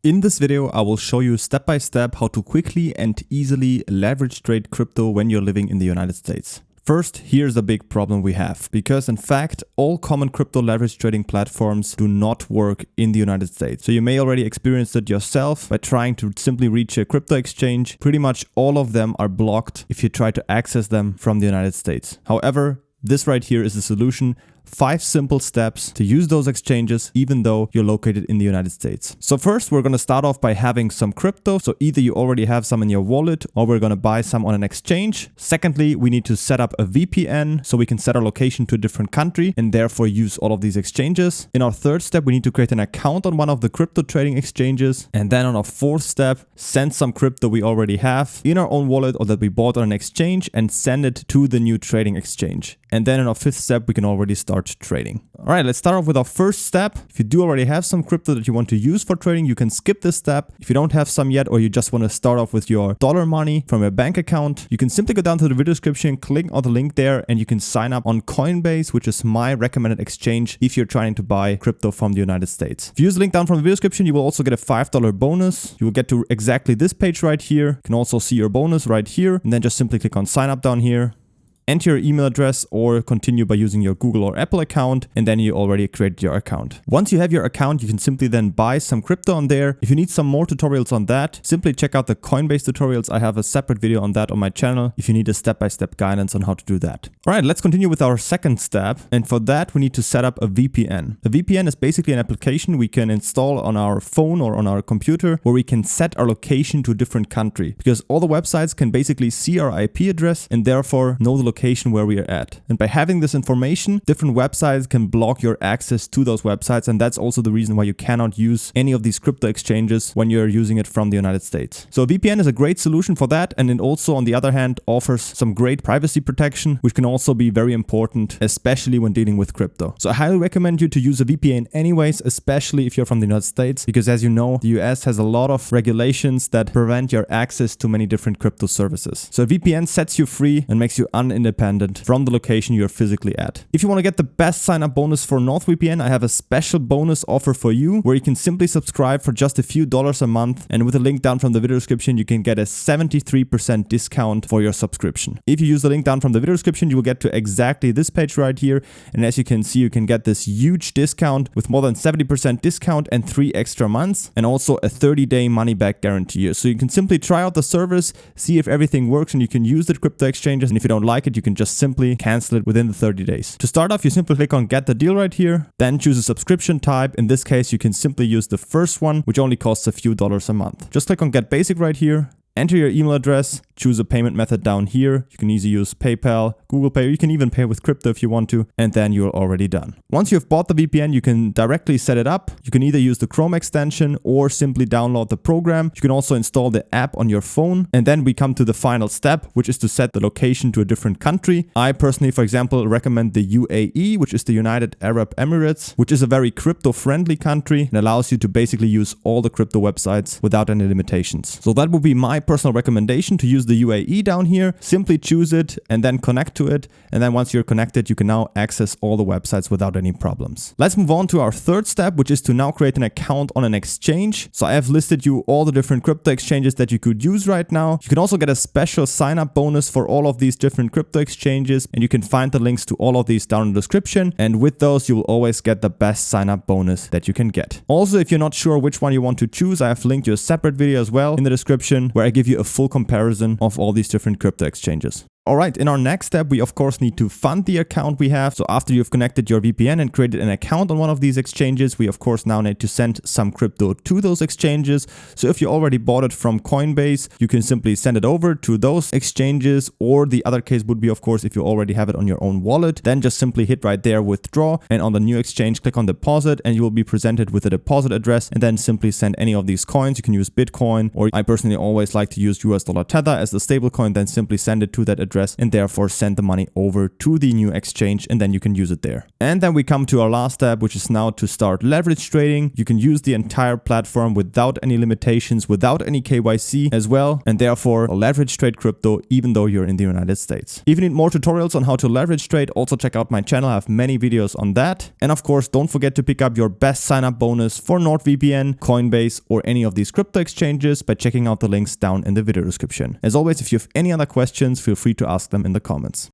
In this video, I will show you step by step how to quickly and easily leverage trade crypto when you're living in the United States. First, here's a big problem we have, because in fact, all common crypto leverage trading platforms do not work in the United States. So you may already experience it yourself by trying to simply reach a crypto exchange. Pretty much all of them are blocked if you try to access them from the United States. However, this right here is the solution. 5 simple steps to use those exchanges even though you're located in the United States. So first, we're going to start off by having some crypto. So either you already have some in your wallet or we're going to buy some on an exchange. Secondly, we need to set up a VPN so we can set our location to a different country and therefore use all of these exchanges. In our third step, we need to create an account on one of the crypto trading exchanges. And then on our fourth step, send some crypto we already have in our own wallet or that we bought on an exchange and send it to the new trading exchange. And then in our fifth step, we can already start trading. All right, let's start off with our first step. If you do already have some crypto that you want to use for trading, you can skip this step. If you don't have some yet, or you just want to start off with your dollar money from your bank account, you can simply go down to the video description, click on the link there, and you can sign up on Coinbase, which is my recommended exchange if you're trying to buy crypto from the United States. If you use the link down from the video description, you will also get a $5 bonus. You will get to exactly this page right here. You can also see your bonus right here, and then just simply click on sign up down here. Enter your email address or continue by using your Google or Apple account, and then you already create your account. Once you have your account, you can simply then buy some crypto on there. If you need some more tutorials on that, simply check out the Coinbase tutorials. I have a separate video on that on my channel if you need a step-by-step guidance on how to do that. All right, let's continue with our second step. And for that, we need to set up a VPN. A VPN is basically an application we can install on our phone or on our computer where we can set our location to a different country, because all the websites can basically see our IP address and therefore know the location where we are at. And by having this information, different websites can block your access to those websites, and that's also the reason why you cannot use any of these crypto exchanges when you're using it from the United States. So a VPN is a great solution for that, and it also on the other hand offers some great privacy protection, which can also be very important, especially when dealing with crypto. So I highly recommend you to use a VPN anyways, especially if you're from the United States, because as you know, the US has a lot of regulations that prevent your access to many different crypto services. So a VPN sets you free and makes you independent from the location you're physically at. If you want to get the best sign-up bonus for NordVPN, I have a special bonus offer for you where you can simply subscribe for just a few dollars a month, and with a link down from the video description, you can get a 73% discount for your subscription. If you use the link down from the video description, you will get to exactly this page right here, and as you can see, you can get this huge discount with more than 70% discount and 3 extra months, and also a 30-day money-back guarantee. So you can simply try out the service, see if everything works, and you can use the crypto exchanges, and if you don't like it, you can just simply cancel it within the 30 days. To start off, you simply click on get the deal right here, then choose a subscription type. In this case, you can simply use the first one, which only costs a few dollars a month. Just click on get basic right here. Enter your email address, choose a payment method down here. You can easily use PayPal, Google Pay, or you can even pay with crypto if you want to, and then you're already done. Once you've bought the VPN, you can directly set it up. You can either use the Chrome extension or simply download the program. You can also install the app on your phone, and then we come to the final step, which is to set the location to a different country. I personally, for example, recommend the UAE, which is the United Arab Emirates, which is a very crypto-friendly country and allows you to basically use all the crypto websites without any limitations. So that would be my personal recommendation, to use the UAE down here. Simply choose it and then connect to it, and then once you're connected, you can now access all the websites without any problems. Let's move on to our third step, which is to now create an account on an exchange. So I have listed you all the different crypto exchanges that you could use right now. You can also get a special sign-up bonus for all of these different crypto exchanges, and you can find the links to all of these down in the description, and with those you will always get the best sign-up bonus that you can get. Also, if you're not sure which one you want to choose, I have linked you a separate video as well in the description where I give you a full comparison of all these different crypto exchanges. All right, in our next step, we of course need to fund the account we have. So after you've connected your VPN and created an account on one of these exchanges, we of course now need to send some crypto to those exchanges. So if you already bought it from Coinbase, you can simply send it over to those exchanges, or the other case would be, of course, if you already have it on your own wallet, then just simply hit right there withdraw, and on the new exchange, click on deposit, and you will be presented with a deposit address, and then simply send any of these coins. You can use Bitcoin, or I personally always like to use US dollar Tether as the stable coin, then simply send it to that address address and therefore send the money over to the new exchange, and then you can use it there. And then we come to our last step, which is now to start leverage trading. You can use the entire platform without any limitations, without any KYC as well, and therefore leverage trade crypto even though you're in the United States. If you need more tutorials on how to leverage trade, also check out my channel. I have many videos on that. And of course, don't forget to pick up your best sign-up bonus for NordVPN, Coinbase, or any of these crypto exchanges by checking out the links down in the video description. As always, if you have any other questions, feel free to ask them in the comments.